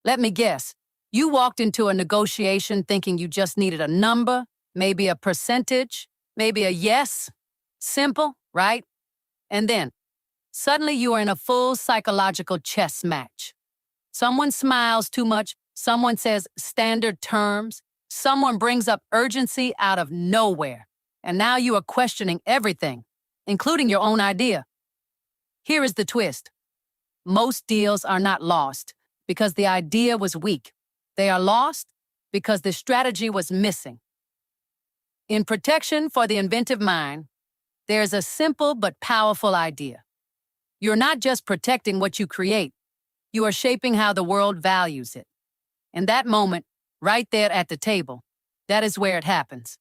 Let me guess. You walked into a negotiation thinking you just needed a number, maybe a percentage, maybe a yes. Simple, right? And then, suddenly you are in a full psychological chess match. Someone smiles too much, someone says standard terms, someone brings up urgency out of nowhere. And now you are questioning everything, including your own idea. Here is the twist. Most deals are not lost because the idea was weak. They are lost because the strategy was missing. In Protection for the Inventive Mind, there's a simple but powerful idea. You're not just protecting what you create, you are shaping how the world values it. In that moment, right there at the table, that is where it happens.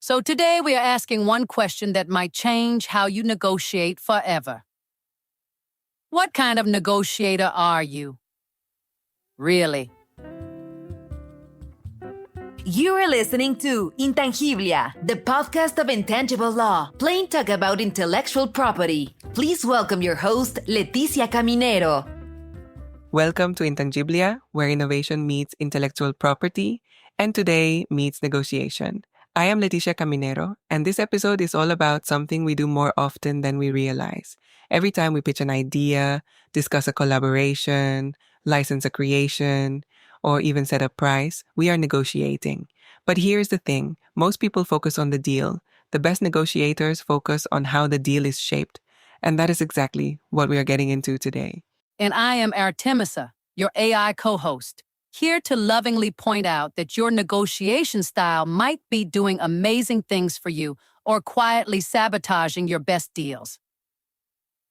So today we are asking one question that might change how you negotiate forever. What kind of negotiator are you? Really? You are listening to Intangiblia, the podcast of intangible law, plain talk about intellectual property. Please welcome your host, Leticia Caminero. Welcome to Intangiblia, where innovation meets intellectual property, and today meets negotiation. I am Leticia Caminero, and this episode is all about something we do more often than we realize. Every time we pitch an idea, discuss a collaboration, license a creation, or even set a price, we are negotiating. But here's the thing. Most people focus on the deal. The best negotiators focus on how the deal is shaped. And that is exactly what we are getting into today. And I am Artemisa, your AI co-host, here to lovingly point out that your negotiation style might be doing amazing things for you or quietly sabotaging your best deals.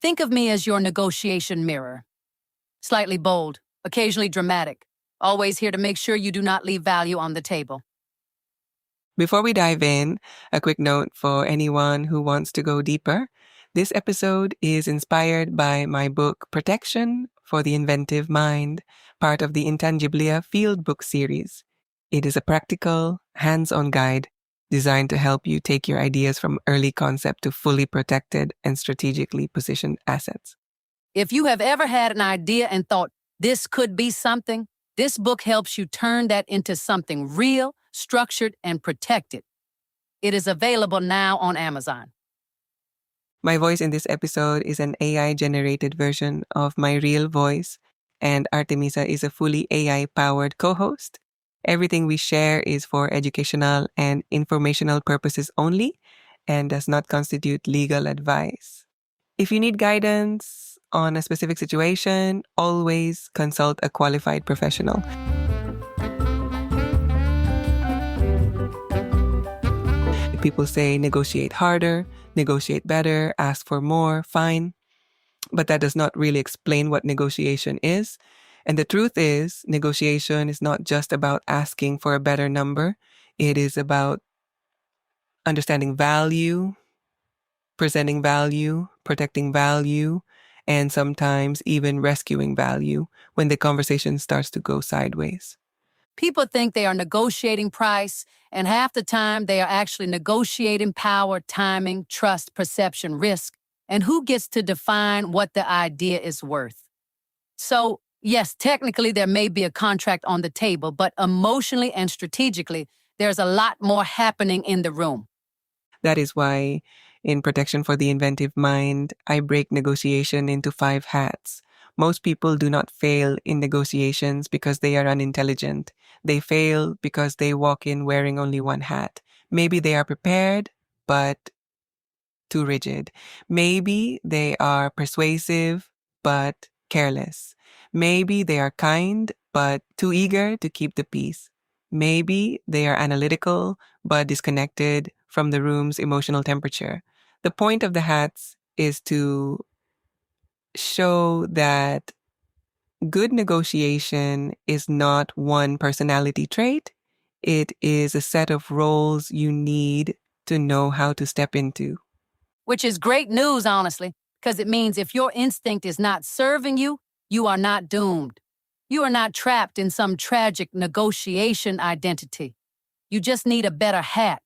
Think of me as your negotiation mirror. Slightly bold, occasionally dramatic, always here to make sure you do not leave value on the table. Before we dive in, a quick note for anyone who wants to go deeper. This episode is inspired by my book, Protection for the Inventive Mind, part of the Intangiblia Field Book series. It is a practical, hands-on guide designed to help you take your ideas from early concept to fully protected and strategically positioned assets. If you have ever had an idea and thought, this could be something, this book helps you turn that into something real, structured, and protected. It is available now on Amazon. My voice in this episode is an AI-generated version of my real voice, and Artemisa is a fully AI-powered co-host. Everything we share is for educational and informational purposes only and does not constitute legal advice. If you need guidance on a specific situation, always consult a qualified professional. People say negotiate harder, negotiate better, ask for more, fine. But that does not really explain what negotiation is. And the truth is, negotiation is not just about asking for a better number. It is about understanding value, presenting value, protecting value, and sometimes even rescuing value when the conversation starts to go sideways. People think they are negotiating price, and half the time they are actually negotiating power, timing, trust, perception, risk, and who gets to define what the idea is worth. So, yes, technically there may be a contract on the table, but emotionally and strategically, there's a lot more happening in the room. That is why, in Protection for the Inventive Mind, I break negotiation into 5 hats. Most people do not fail in negotiations because they are unintelligent. They fail because they walk in wearing only one hat. Maybe they are prepared, but too rigid. Maybe they are persuasive, but careless. Maybe they are kind, but too eager to keep the peace. Maybe they are analytical, but disconnected from the room's emotional temperature. The point of the hats is to show that good negotiation is not one personality trait. It is a set of roles you need to know how to step into. Which is great news, honestly, because it means if your instinct is not serving you, you are not doomed. You are not trapped in some tragic negotiation identity. You just need a better hat.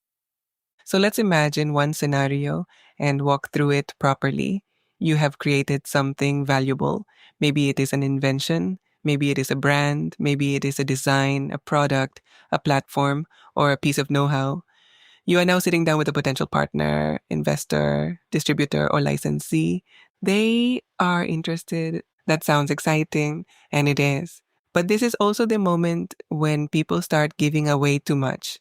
So let's imagine one scenario and walk through it properly. You have created something valuable. Maybe it is an invention. Maybe it is a brand, maybe it is a design, a product, a platform, or a piece of know-how. You are now sitting down with a potential partner, investor, distributor, or licensee. They are interested. That sounds exciting, and it is. But this is also the moment when people start giving away too much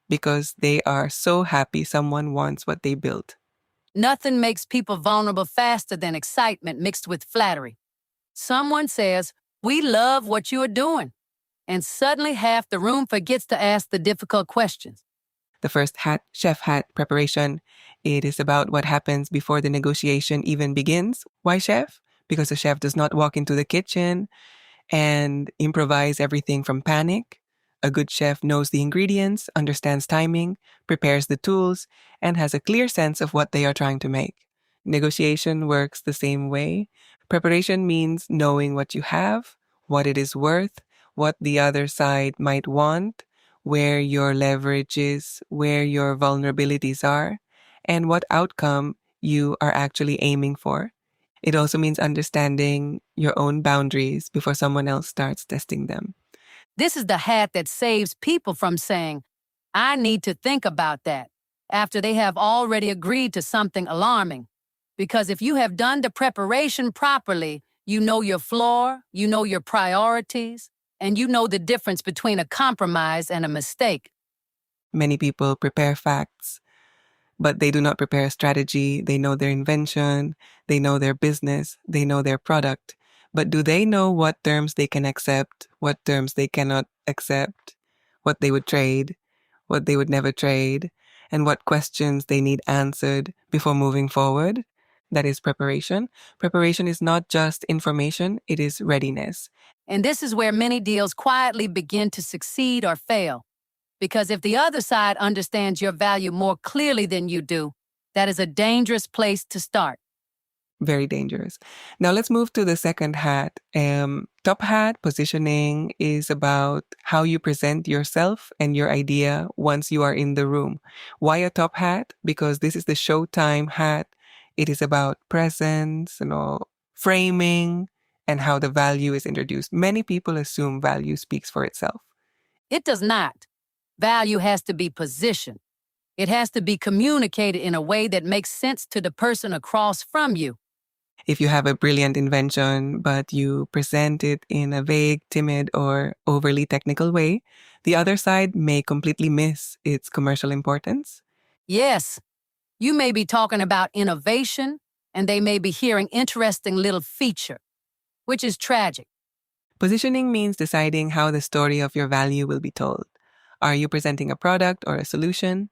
because they are so happy someone wants what they built. Nothing makes people vulnerable faster than excitement mixed with flattery. Someone says, "We love what you are doing." And suddenly half the room forgets to ask the difficult questions. The first hat, chef hat preparation, it is about what happens before the negotiation even begins. Why chef? Because a chef does not walk into the kitchen and improvise everything from panic. A good chef knows the ingredients, understands timing, prepares the tools, and has a clear sense of what they are trying to make. Negotiation works the same way. Preparation means knowing what you have, what it is worth, what the other side might want, where your leverage is, where your vulnerabilities are, and what outcome you are actually aiming for. It also means understanding your own boundaries before someone else starts testing them. This is the hat that saves people from saying, "I need to think about that," after they have already agreed to something alarming. Because if you have done the preparation properly, you know your floor, you know your priorities, and you know the difference between a compromise and a mistake. Many people prepare facts, but they do not prepare a strategy. They know their invention, they know their business, they know their product. But do they know what terms they can accept, what terms they cannot accept, what they would trade, what they would never trade, and what questions they need answered before moving forward? That is preparation. Preparation is not just information, it is readiness. And this is where many deals quietly begin to succeed or fail. Because if the other side understands your value more clearly than you do, that is a dangerous place to start. Very dangerous. Now let's move to the second hat. Top hat positioning is about how you present yourself and your idea once you are in the room. Why a top hat? Because this is the showtime hat. It is about presence, framing, and how the value is introduced. Many people assume value speaks for itself. It does not. Value has to be positioned. It has to be communicated in a way that makes sense to the person across from you. If you have a brilliant invention, but you present it in a vague, timid, or overly technical way, the other side may completely miss its commercial importance. Yes, you may be talking about innovation, and they may be hearing interesting little feature, which is tragic. Positioning means deciding how the story of your value will be told. Are you presenting a product or a solution?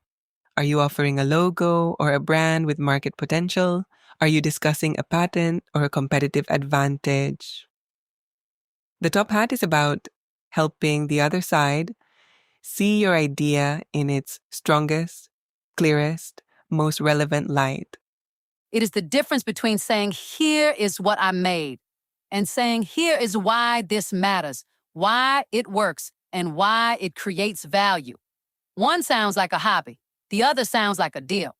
Are you offering a logo or a brand with market potential? Are you discussing a patent or a competitive advantage? The top hat is about helping the other side see your idea in its strongest, clearest, most relevant light. It is the difference between saying, "Here is what I made," and saying, "Here is why this matters, why it works, and why it creates value." One sounds like a hobby. The other sounds like a deal.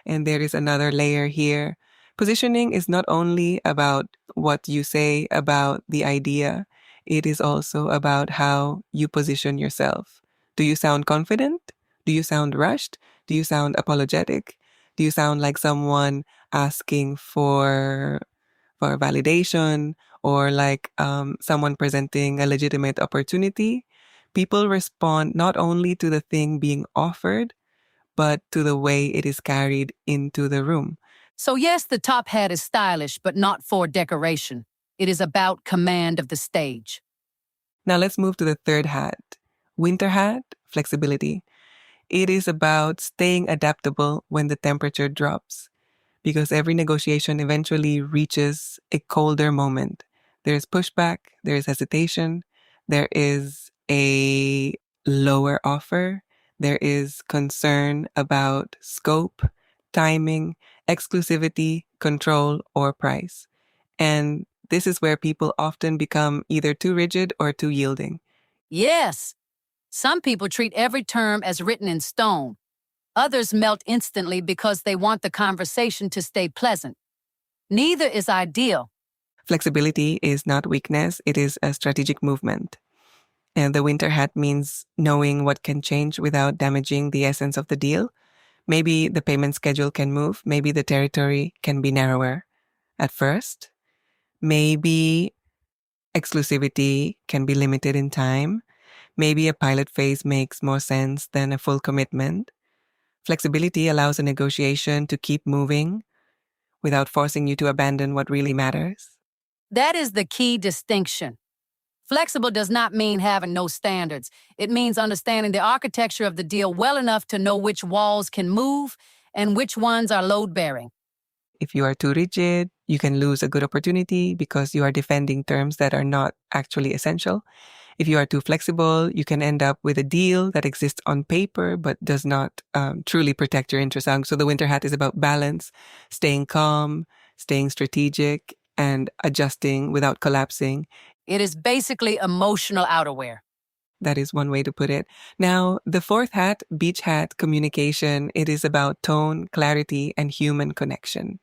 And there is another layer here. Positioning is not only about what you say about the idea, it is also about how you position yourself. Do you sound confident? Do you sound rushed? Do you sound apologetic? Do you sound like someone asking for validation, or like someone presenting a legitimate opportunity? People respond not only to the thing being offered, but to the way it is carried into the room. So yes, the top hat is stylish, but not for decoration. It is about command of the stage. Now let's move to the third hat. Winter hat, flexibility. It is about staying adaptable when the temperature drops, because every negotiation eventually reaches a colder moment. There is pushback, there is hesitation, there is a lower offer, there is concern about scope, timing, exclusivity, control, or price. And this is where people often become either too rigid or too yielding. Yes, some people treat every term as written in stone. Others melt instantly because they want the conversation to stay pleasant. Neither is ideal. Flexibility is not weakness, it is a strategic movement. And the winter hat means knowing what can change without damaging the essence of the deal. Maybe the payment schedule can move, maybe the territory can be narrower at first. Maybe exclusivity can be limited in time. Maybe a pilot phase makes more sense than a full commitment. Flexibility allows a negotiation to keep moving without forcing you to abandon what really matters. That is the key distinction. Flexible does not mean having no standards. It means understanding the architecture of the deal well enough to know which walls can move and which ones are load-bearing. If you are too rigid, you can lose a good opportunity because you are defending terms that are not actually essential. If you are too flexible, you can end up with a deal that exists on paper but does not truly protect your interests. So the winter hat is about balance, staying calm, staying strategic, and adjusting without collapsing. It is basically emotional outerwear. That is one way to put it. Now, the fourth hat, beach hat, communication, it is about tone, clarity, and human connection.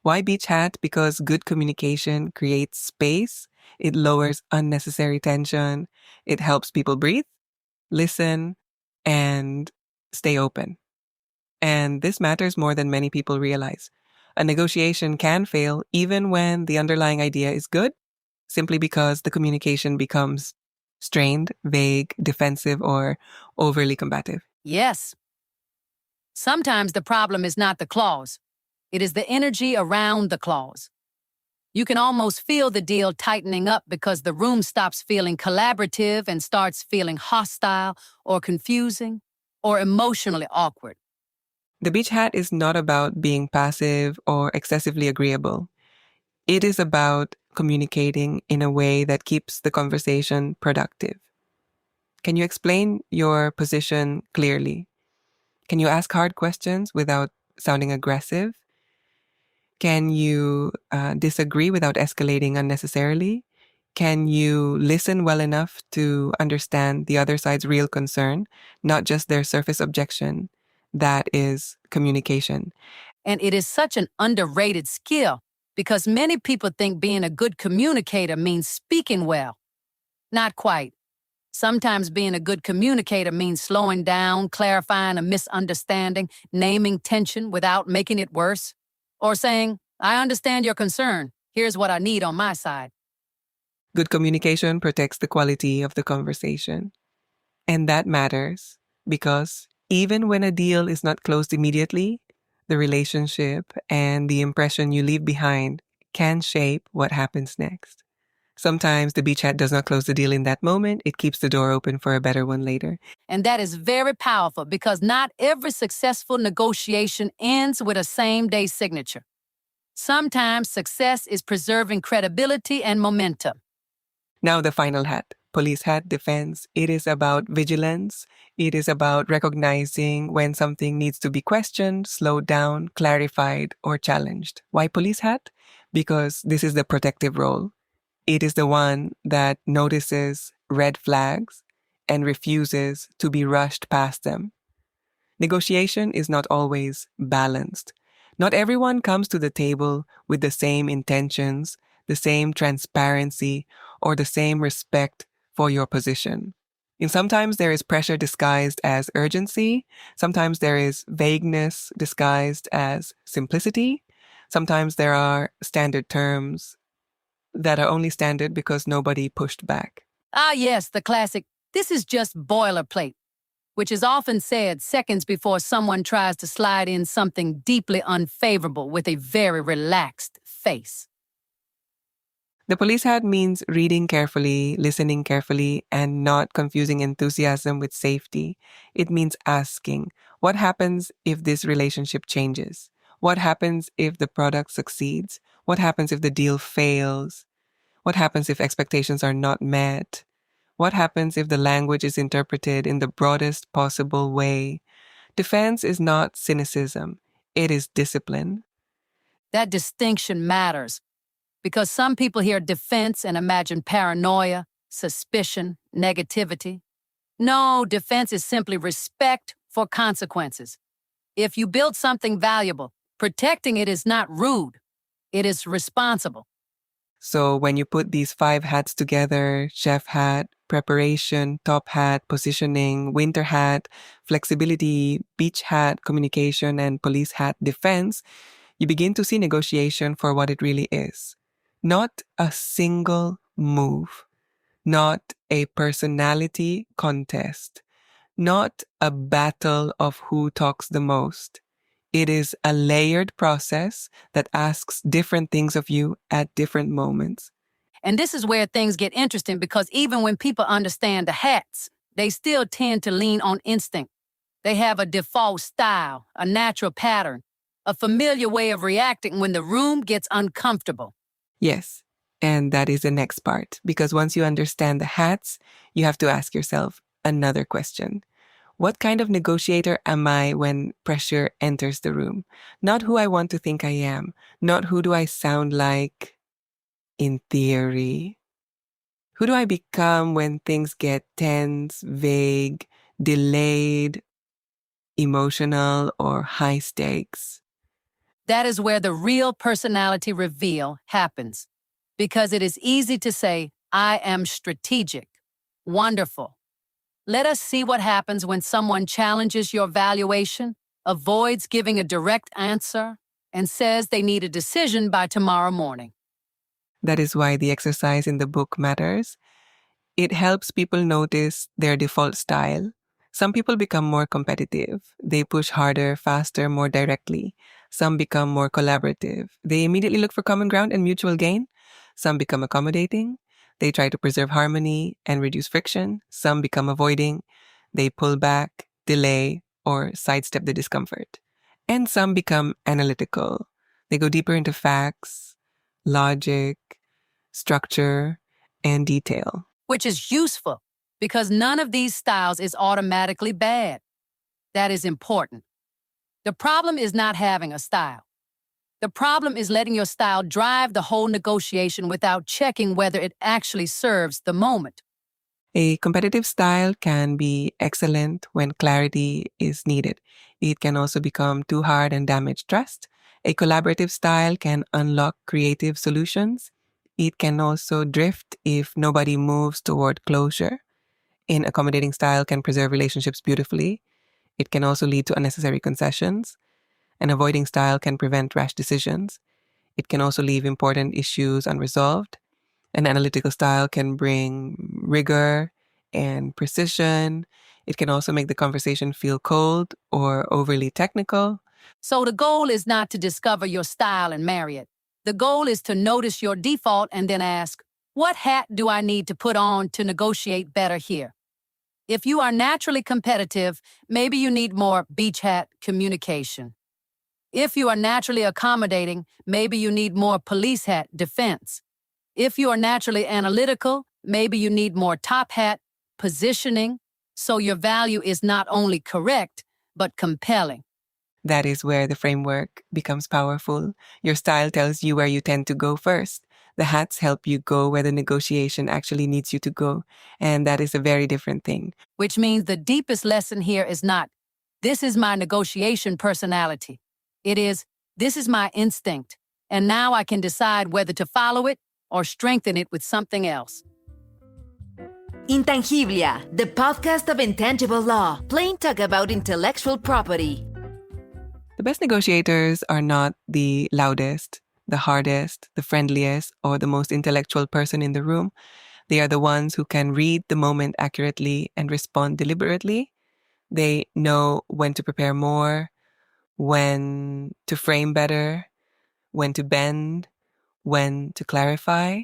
Why beach hat? Because good communication creates space. It lowers unnecessary tension. It helps people breathe, listen, and stay open. And this matters more than many people realize. A negotiation can fail even when the underlying idea is good, simply because the communication becomes strained, vague, defensive, or overly combative. Yes. Sometimes the problem is not the clause. It is the energy around the clause. You can almost feel the deal tightening up because the room stops feeling collaborative and starts feeling hostile or confusing or emotionally awkward. The beach hat is not about being passive or excessively agreeable. It is about communicating in a way that keeps the conversation productive. Can you explain your position clearly? Can you ask hard questions without sounding aggressive? Can you disagree without escalating unnecessarily? Can you listen well enough to understand the other side's real concern, not just their surface objection? That is communication. And it is such an underrated skill because many people think being a good communicator means speaking well. Not quite. Sometimes being a good communicator means slowing down, clarifying a misunderstanding, naming tension without making it worse, or saying, I understand your concern. Here's what I need on my side. Good communication protects the quality of the conversation. And that matters because even when a deal is not closed immediately, the relationship and the impression you leave behind can shape what happens next. Sometimes the beach hat does not close the deal in that moment. It keeps the door open for a better one later. And that is very powerful because not every successful negotiation ends with a same-day signature. Sometimes success is preserving credibility and momentum. Now the final hat, police hat, defense. It is about vigilance. It is about recognizing when something needs to be questioned, slowed down, clarified, or challenged. Why police hat? Because this is the protective role. It is the one that notices red flags and refuses to be rushed past them. Negotiation is not always balanced. Not everyone comes to the table with the same intentions, the same transparency, or the same respect for your position. And sometimes there is pressure disguised as urgency. Sometimes there is vagueness disguised as simplicity. Sometimes there are standard terms that are only standard because nobody pushed back. Ah, yes, the classic, this is just boilerplate, which is often said seconds before someone tries to slide in something deeply unfavorable with a very relaxed face. The police hat means reading carefully, listening carefully, and not confusing enthusiasm with safety. It means asking, what happens if this relationship changes? What happens if the product succeeds? What happens if the deal fails? What happens if expectations are not met? What happens if the language is interpreted in the broadest possible way? Defense is not cynicism. It is discipline. That distinction matters because some people hear defense and imagine paranoia, suspicion, negativity. No, defense is simply respect for consequences. If you build something valuable, protecting it is not rude. It is responsible. So when you put these 5 hats together, chef hat, preparation, top hat, positioning, winter hat, flexibility, beach hat, communication, and police hat, defense, you begin to see negotiation for what it really is. Not a single move, not a personality contest, not a battle of who talks the most. It is a layered process that asks different things of you at different moments. And this is where things get interesting because even when people understand the hats, they still tend to lean on instinct. They have a default style, a natural pattern, a familiar way of reacting when the room gets uncomfortable. Yes, and that is the next part, because once you understand the hats, you have to ask yourself another question. What kind of negotiator am I when pressure enters the room? Not who I want to think I am, not who do I sound like in theory. Who do I become when things get tense, vague, delayed, emotional, or high stakes? That is where the real personality reveal happens. Because it is easy to say, I am strategic. Wonderful. Let us see what happens when someone challenges your valuation, avoids giving a direct answer, and says they need a decision by tomorrow morning. That is why the exercise in the book matters. It helps people notice their default style. Some people become more competitive. They push harder, faster, more directly. Some become more collaborative. They immediately look for common ground and mutual gain. Some become accommodating. They try to preserve harmony and reduce friction. Some become avoiding. They pull back, delay, or sidestep the discomfort. And some become analytical. They go deeper into facts, logic, structure, and detail. Which is useful because none of these styles is automatically bad. That is important. The problem is not having a style. The problem is letting your style drive the whole negotiation without checking whether it actually serves the moment. A competitive style can be excellent when clarity is needed. It can also become too hard and damage trust. A collaborative style can unlock creative solutions. It can also drift if nobody moves toward closure. An accommodating style can preserve relationships beautifully. It can also lead to unnecessary concessions. An avoiding style can prevent rash decisions. It can also leave important issues unresolved. An analytical style can bring rigor and precision. It can also make the conversation feel cold or overly technical. So the goal is not to discover your style and marry it. The goal is to notice your default and then ask, what hat do I need to put on to negotiate better here? If you are naturally competitive, maybe you need more beach hat communication. If you are naturally accommodating, maybe you need more police hat defense. If you are naturally analytical, maybe you need more top hat positioning, so your value is not only correct, but compelling. That is where the framework becomes powerful. Your style tells you where you tend to go first. The hats help you go where the negotiation actually needs you to go. And that is a very different thing. Which means the deepest lesson here is not, this is my negotiation personality. It is, this is my instinct. And now I can decide whether to follow it or strengthen it with something else. Intangiblia, the podcast of intangible law, plain talk about intellectual property. The best negotiators are not the loudest, the hardest, the friendliest, or the most intellectual person in the room. They are the ones who can read the moment accurately and respond deliberately. They know when to prepare more, when to frame better, when to bend, when to clarify,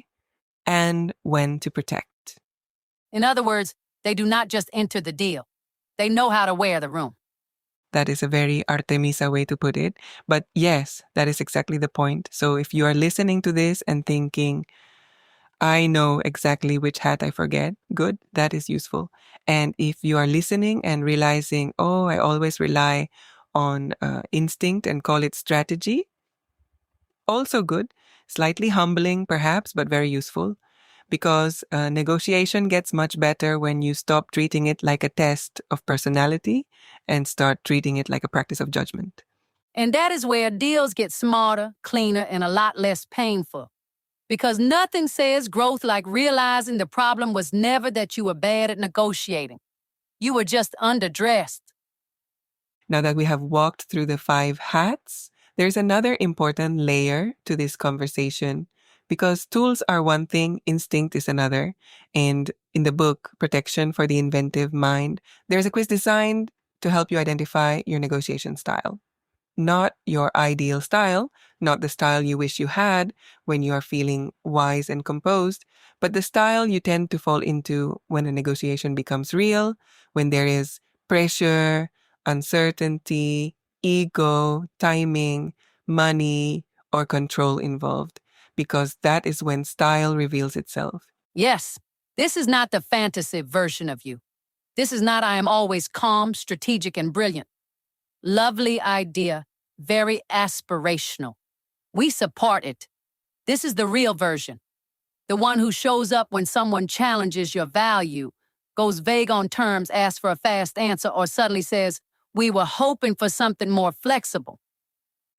and when to protect. In other words, they do not just enter the deal. They know how to wear the room. That is a very Artemisa way to put it. But yes, that is exactly the point. So if you are listening to this and thinking, I know exactly which hat I forget, good, that is useful. And if you are listening and realizing, oh, I always rely on instinct and call it strategy, also good, slightly humbling perhaps, but very useful. Because negotiation gets much better when you stop treating it like a test of personality and start treating it like a practice of judgment. And that is where deals get smarter, cleaner, and a lot less painful. Because nothing says growth like realizing the problem was never that you were bad at negotiating. You were just underdressed. Now that we have walked through the 5 hats, there's another important layer to this conversation because tools are one thing, instinct is another. And in the book, Protection for the Inventive Mind, there's a quiz designed to help you identify your negotiation style. Not your ideal style, not the style you wish you had when you are feeling wise and composed, but the style you tend to fall into when a negotiation becomes real, when there is pressure, uncertainty, ego, timing, money, or control involved, because that is when style reveals itself. Yes, this is not the fantasy version of you. This is not I am always calm, strategic, and brilliant. Lovely idea, very aspirational. We support it. This is the real version. The one who shows up when someone challenges your value, goes vague on terms, asks for a fast answer, or suddenly says, "We were hoping for something more flexible."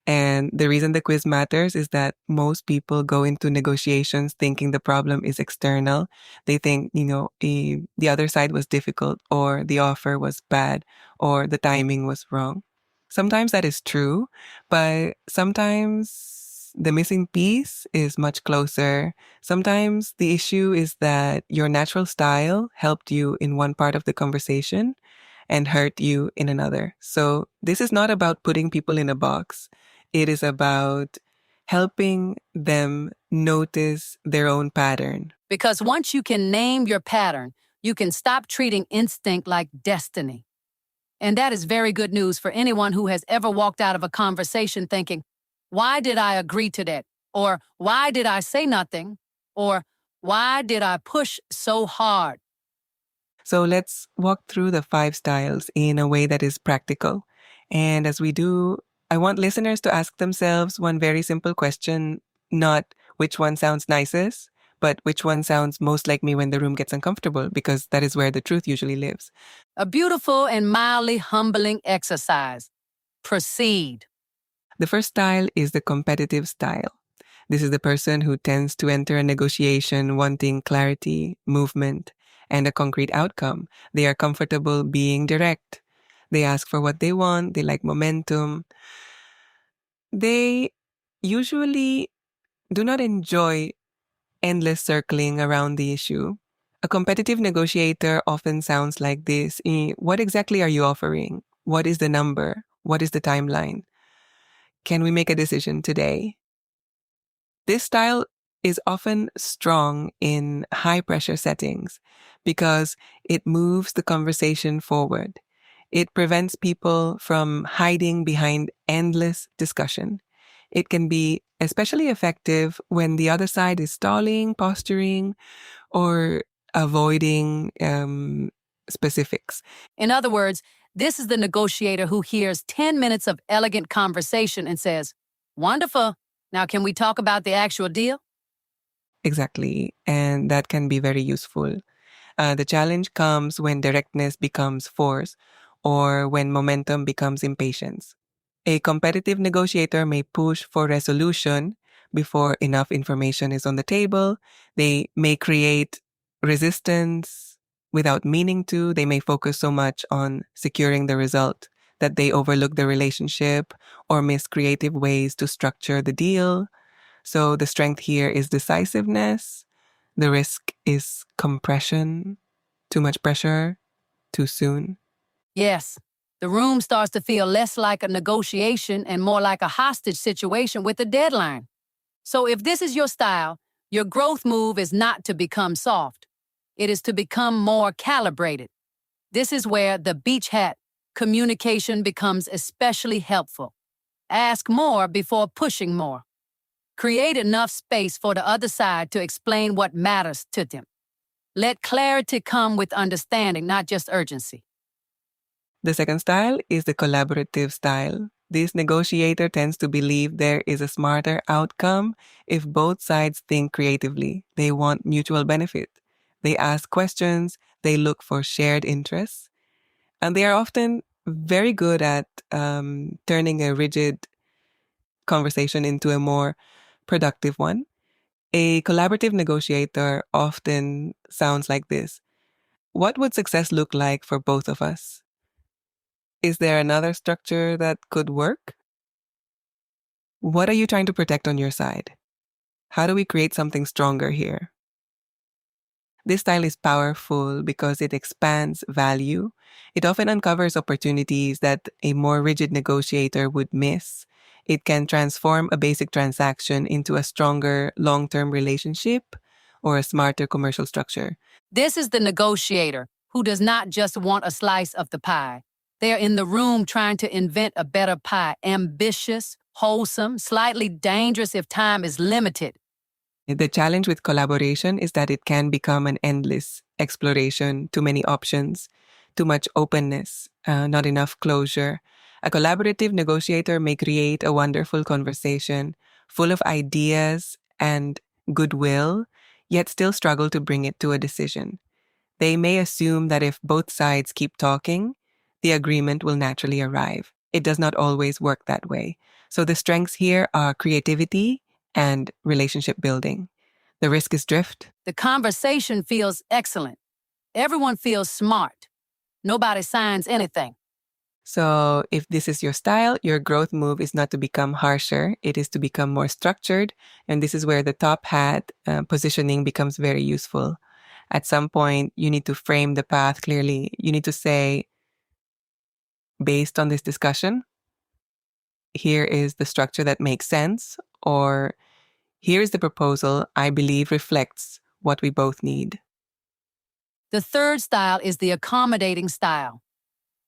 And the reason the quiz matters is that most people go into negotiations thinking the problem is external. They think, the other side was difficult, or the offer was bad, or the timing was wrong. Sometimes that is true, but sometimes the missing piece is much closer. Sometimes the issue is that your natural style helped you in one part of the conversation and hurt you in another. So this is not about putting people in a box. It is about helping them notice their own pattern. Because once you can name your pattern, you can stop treating instinct like destiny. And that is very good news for anyone who has ever walked out of a conversation thinking, "Why did I agree to that?" Or "Why did I say nothing?" Or "Why did I push so hard?" So let's walk through the 5 styles in a way that is practical. And as we do, I want listeners to ask themselves one very simple question, not which one sounds nicest, but which one sounds most like me when the room gets uncomfortable, because that is where the truth usually lives. A beautiful and mildly humbling exercise. Proceed. The first style is the competitive style. This is the person who tends to enter a negotiation wanting clarity, movement, and a concrete outcome. They are comfortable being direct. They ask for what they want. They like momentum. They usually do not enjoy endless circling around the issue. A competitive negotiator often sounds like this. What exactly are you offering? What is the number? What is the timeline? Can we make a decision today? This style is often strong in high pressure settings because it moves the conversation forward. It prevents people from hiding behind endless discussion. It can be especially effective when the other side is stalling, posturing, or avoiding specifics. In other words, this is the negotiator who hears 10 minutes of elegant conversation and says, "Wonderful. Now can we talk about the actual deal?" Exactly. And that can be very useful. The challenge comes when directness becomes force or when momentum becomes impatience. A competitive negotiator may push for resolution before enough information is on the table. They may create resistance without meaning to. They may focus so much on securing the result that they overlook the relationship or miss creative ways to structure the deal. So the strength here is decisiveness. The risk is compression, too much pressure, too soon. Yes. The room starts to feel less like a negotiation and more like a hostage situation with a deadline. So if this is your style, your growth move is not to become soft. It is to become more calibrated. This is where the beach hat communication becomes especially helpful. Ask more before pushing more. Create enough space for the other side to explain what matters to them. Let clarity come with understanding, not just urgency. The second style is the collaborative style. This negotiator tends to believe there is a smarter outcome if both sides think creatively. They want mutual benefit. They ask questions, they look for shared interests, and they are often very good at turning a rigid conversation into a more productive one. A collaborative negotiator often sounds like this. What would success look like for both of us? Is there another structure that could work? What are you trying to protect on your side? How do we create something stronger here? This style is powerful because it expands value. It often uncovers opportunities that a more rigid negotiator would miss. It can transform a basic transaction into a stronger long-term relationship or a smarter commercial structure. This is the negotiator who does not just want a slice of the pie. They're in the room trying to invent a better pie, ambitious, wholesome, slightly dangerous if time is limited. The challenge with collaboration is that it can become an endless exploration, too many options, too much openness, not enough closure. A collaborative negotiator may create a wonderful conversation full of ideas and goodwill, yet still struggle to bring it to a decision. They may assume that if both sides keep talking, the agreement will naturally arrive. It does not always work that way. So the strengths here are creativity and relationship building. The risk is drift. The conversation feels excellent. Everyone feels smart. Nobody signs anything. So if this is your style, your growth move is not to become harsher. It is to become more structured. And this is where the top hat positioning becomes very useful. At some point, you need to frame the path clearly. You need to say, based on this discussion, here is the structure that makes sense, or here is the proposal I believe reflects what we both need. The third style is the accommodating style.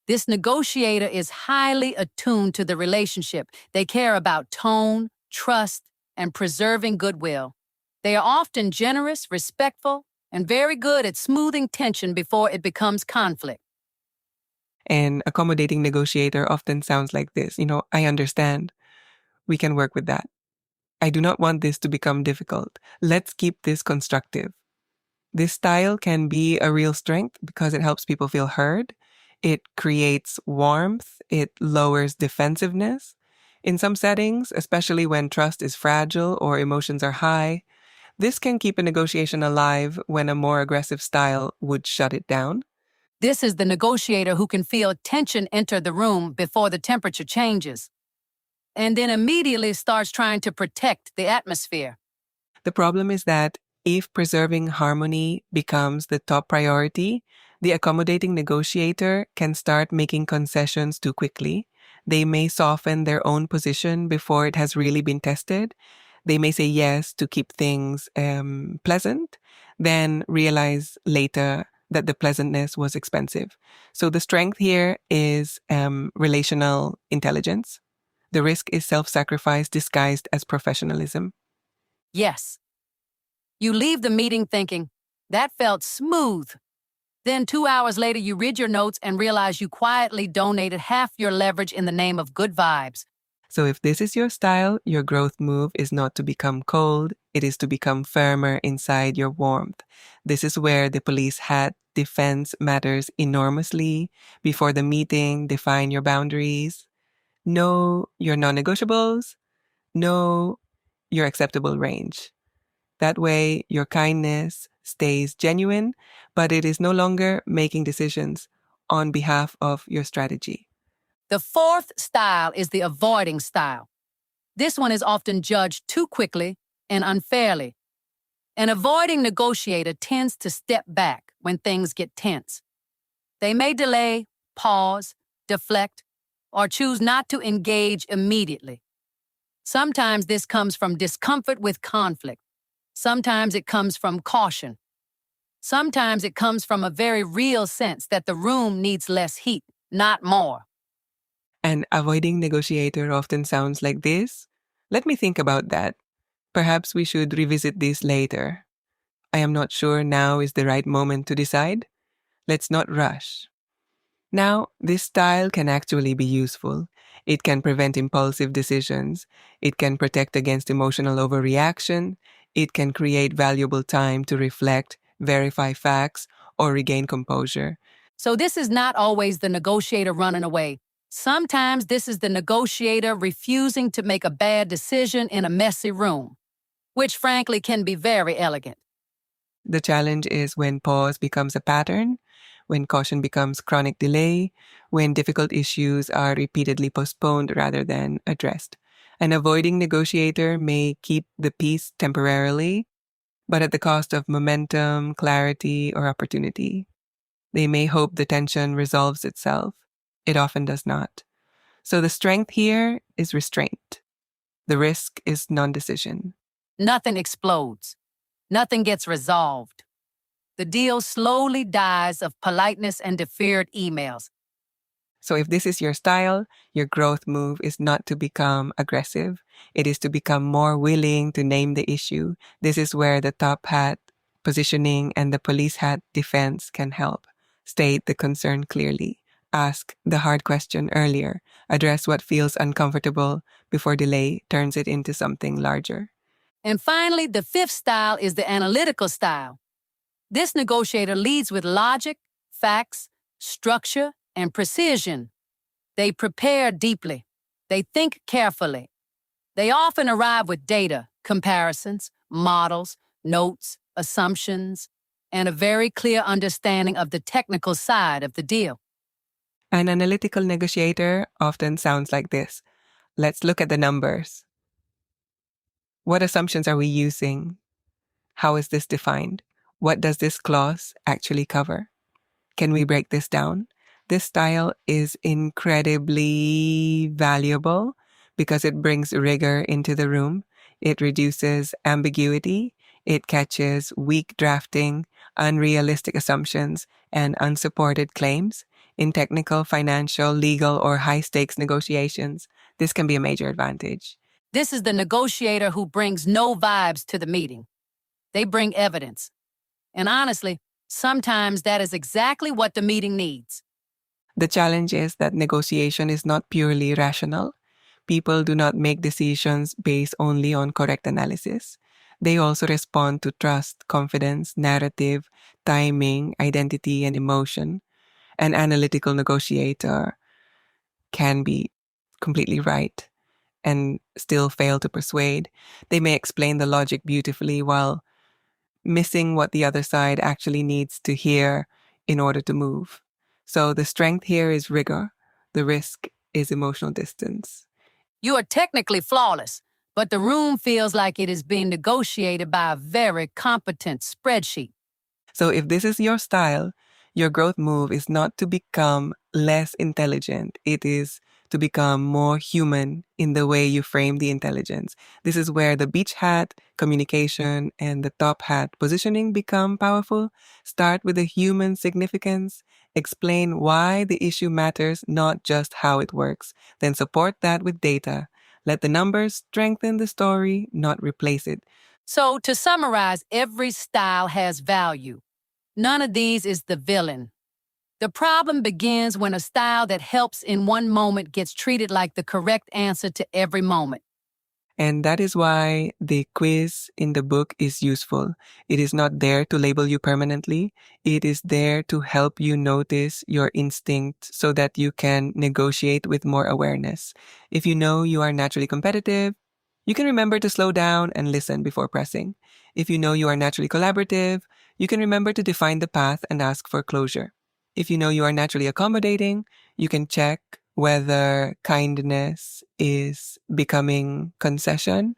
This negotiator is highly attuned to the relationship. They care about tone, trust, and preserving goodwill. They are often generous, respectful, and very good at smoothing tension before it becomes conflict. An accommodating negotiator often sounds like this. I understand. We can work with that. I do not want this to become difficult. Let's keep this constructive. This style can be a real strength because it helps people feel heard. It creates warmth. It lowers defensiveness. In some settings, especially when trust is fragile or emotions are high, this can keep a negotiation alive when a more aggressive style would shut it down. This is the negotiator who can feel tension enter the room before the temperature changes, and then immediately starts trying to protect the atmosphere. The problem is that if preserving harmony becomes the top priority, the accommodating negotiator can start making concessions too quickly. They may soften their own position before it has really been tested. They may say yes to keep things pleasant, then realize later that the pleasantness was expensive. So the strength here is relational intelligence. The risk is self-sacrifice disguised as professionalism. Yes. You leave the meeting thinking, that felt smooth. Then 2 hours later, you read your notes and realize you quietly donated half your leverage in the name of good vibes. So if this is your style, your growth move is not to become cold, it is to become firmer inside your warmth. This is where the police hat defense matters enormously. Before the meeting, define your boundaries. Know your non-negotiables. Know your acceptable range. That way, your kindness stays genuine, but it is no longer making decisions on behalf of your strategy. The fourth style is the avoiding style. This one is often judged too quickly and unfairly. An avoiding negotiator tends to step back when things get tense. They may delay, pause, deflect, or choose not to engage immediately. Sometimes this comes from discomfort with conflict. Sometimes it comes from caution. Sometimes it comes from a very real sense that the room needs less heat, not more. An avoiding negotiator often sounds like this. Let me think about that. Perhaps we should revisit this later. I am not sure now is the right moment to decide. Let's not rush. Now, this style can actually be useful. It can prevent impulsive decisions. It can protect against emotional overreaction. It can create valuable time to reflect, verify facts, or regain composure. So this is not always the negotiator running away. Sometimes this is the negotiator refusing to make a bad decision in a messy room. which frankly can be very elegant. The challenge is when pause becomes a pattern, when caution becomes chronic delay, when difficult issues are repeatedly postponed rather than addressed. An avoiding negotiator may keep the peace temporarily, but at the cost of momentum, clarity, or opportunity. They may hope the tension resolves itself. It often does not. So the strength here is restraint. The risk is non-decision. Nothing explodes. Nothing gets resolved. The deal slowly dies of politeness and deferred emails. So if this is your style, your growth move is not to become aggressive. It is to become more willing to name the issue. This is where the top hat positioning and the police hat defense can help. State the concern clearly. Ask the hard question earlier. Address what feels uncomfortable before delay turns it into something larger. And finally, the fifth style is the analytical style. This negotiator leads with logic, facts, structure, and precision. They prepare deeply. They think carefully. They often arrive with data, comparisons, models, notes, assumptions, and a very clear understanding of the technical side of the deal. An analytical negotiator often sounds like this. Let's look at the numbers. What assumptions are we using? How is this defined? What does this clause actually cover? Can we break this down? This style is incredibly valuable because it brings rigor into the room. It reduces ambiguity. It catches weak drafting, unrealistic assumptions, and unsupported claims. In technical, financial, legal, or high-stakes negotiations, this can be a major advantage. This is the negotiator who brings no vibes to the meeting. They bring evidence. And honestly, sometimes that is exactly what the meeting needs. The challenge is that negotiation is not purely rational. People do not make decisions based only on correct analysis. They also respond to trust, confidence, narrative, timing, identity, and emotion. An analytical negotiator can be completely right and still fail to persuade. They may explain the logic beautifully while missing what the other side actually needs to hear in order to move. So the strength here is rigor. The risk is emotional distance. You are technically flawless, but the room feels like it is being negotiated by a very competent spreadsheet. So if this is your style, your growth move is not to become less intelligent. It is to become more human in the way you frame the intelligence. This is where the beach hat, communication, and the top hat positioning become powerful. Start with the human significance. Explain why the issue matters, not just how it works. Then support that with data. Let the numbers strengthen the story, not replace it. So, to summarize, every style has value. None of these is the villain. The problem begins when a style that helps in one moment gets treated like the correct answer to every moment. And that is why the quiz in the book is useful. It is not there to label you permanently. It is there to help you notice your instinct so that you can negotiate with more awareness. If you know you are naturally competitive, you can remember to slow down and listen before pressing. If you know you are naturally collaborative, you can remember to define the path and ask for closure. If you know you are naturally accommodating, you can check whether kindness is becoming concession.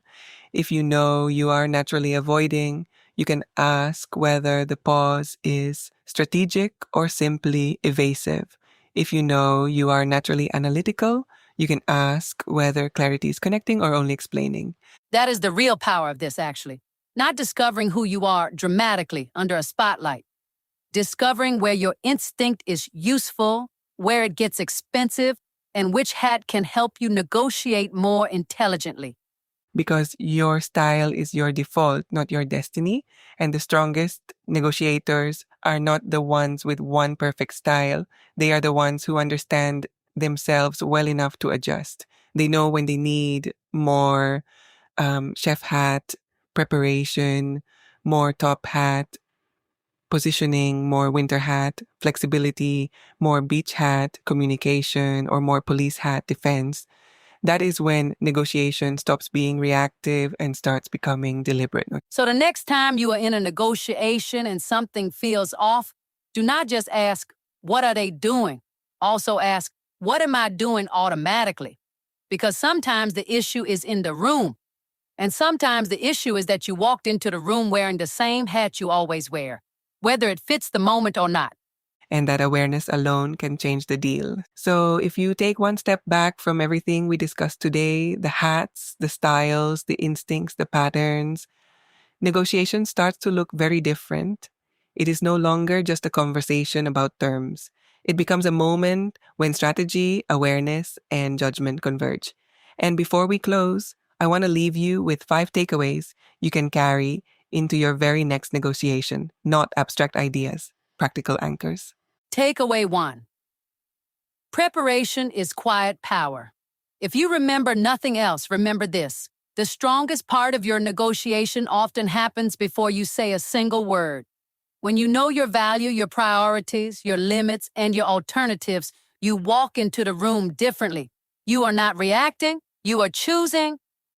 If you know you are naturally avoiding, you can ask whether the pause is strategic or simply evasive. If you know you are naturally analytical, you can ask whether clarity is connecting or only explaining. That is the real power of this, actually. Not discovering who you are dramatically under a spotlight. Discovering where your instinct is useful, where it gets expensive, and which hat can help you negotiate more intelligently. Because your style is your default, not your destiny. And the strongest negotiators are not the ones with one perfect style. They are the ones who understand themselves well enough to adjust. They know when they need more chef hat preparation, more top hat positioning, more winter hat flexibility, more beach hat communication, or more police hat defense. That is when negotiation stops being reactive and starts becoming deliberate. So the next time you are in a negotiation and something feels off, do not just ask, what are they doing? Also ask, what am I doing automatically? Because sometimes the issue is in the room. And sometimes the issue is that you walked into the room wearing the same hat you always wear, whether it fits the moment or not. And that awareness alone can change the deal. So if you take one step back from everything we discussed today, the hats, the styles, the instincts, the patterns, negotiation starts to look very different. It is no longer just a conversation about terms. It becomes a moment when strategy, awareness, and judgment converge. And before we close, I want to leave you with 5 takeaways you can carry into your very next negotiation, not abstract ideas, practical anchors. Takeaway 1. Preparation is quiet power. If you remember nothing else, remember this. The strongest part of your negotiation often happens before you say a single word. When you know your value, your priorities, your limits, and your alternatives, you walk into the room differently. You are not reacting, you are choosing.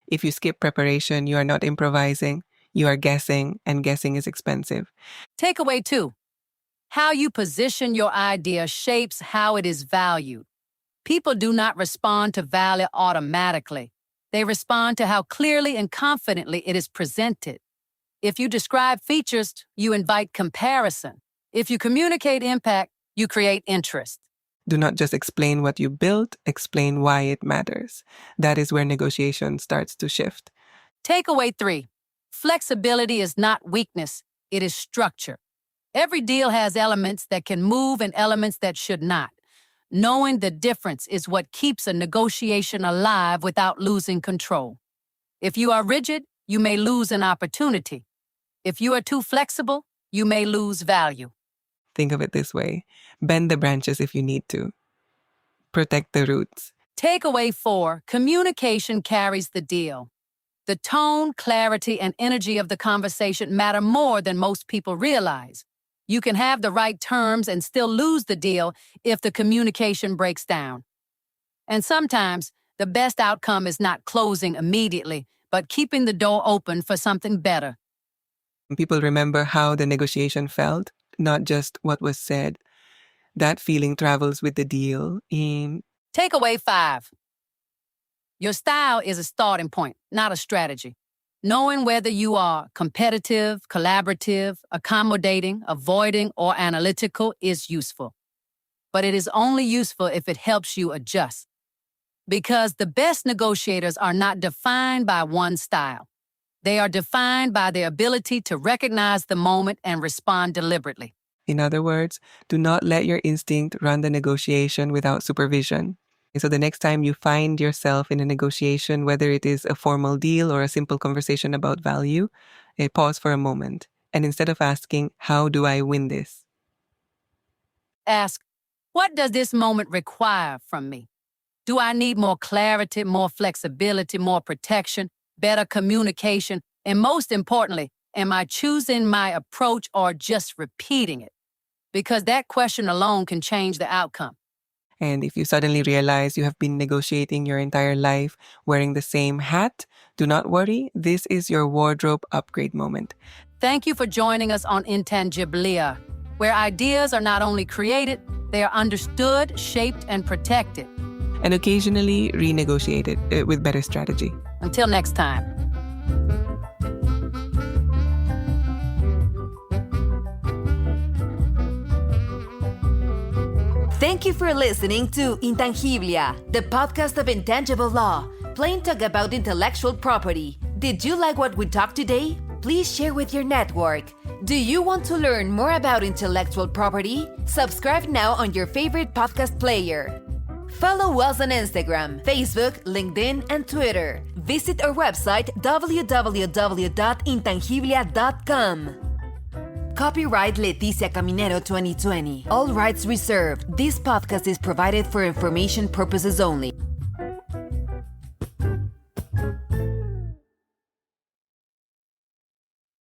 If you skip preparation, you are not improvising, you are guessing, and guessing is expensive. Takeaway 2. How you position your idea shapes how it is valued. People do not respond to value automatically. They respond to how clearly and confidently it is presented. If you describe features, you invite comparison. If you communicate impact, you create interest. Do not just explain what you built, explain why it matters. That is where negotiation starts to shift. Takeaway 3. Flexibility is not weakness, it is structure. Every deal has elements that can move and elements that should not. Knowing the difference is what keeps a negotiation alive without losing control. If you are rigid, you may lose an opportunity. If you are too flexible, you may lose value. Think of it this way. Bend the branches if you need to. Protect the roots. Takeaway 4. Communication carries the deal. The tone, clarity, and energy of the conversation matter more than most people realize. You can have the right terms and still lose the deal if the communication breaks down. And sometimes, the best outcome is not closing immediately, but keeping the door open for something better. People remember how the negotiation felt, not just what was said. That feeling travels with the deal. Takeaway 5. Your style is a starting point, not a strategy. Knowing whether you are competitive, collaborative, accommodating, avoiding, or analytical is useful. But it is only useful if it helps you adjust. Because the best negotiators are not defined by one style. They are defined by their ability to recognize the moment and respond deliberately. In other words, do not let your instinct run the negotiation without supervision. So the next time you find yourself in a negotiation, whether it is a formal deal or a simple conversation about value, pause for a moment. And instead of asking, how do I win this? Ask, what does this moment require from me? Do I need more clarity, more flexibility, more protection, better communication? And most importantly, am I choosing my approach or just repeating it? Because that question alone can change the outcome. And if you suddenly realize you have been negotiating your entire life wearing the same hat, do not worry. This is your wardrobe upgrade moment. Thank you for joining us on Intangiblia, where ideas are not only created, they are understood, shaped, and protected. And occasionally renegotiated with better strategy. Until next time. Thank you for listening to Intangiblia, the podcast of intangible law, plain talk about intellectual property. Did you like what we talked today? Please share with your network. Do you want to learn more about intellectual property? Subscribe now on your favorite podcast player. Follow us on Instagram, Facebook, LinkedIn, and Twitter. Visit our website www.intangiblia.com. Copyright Leticia Caminero 2020. All rights reserved. This podcast is provided for information purposes only.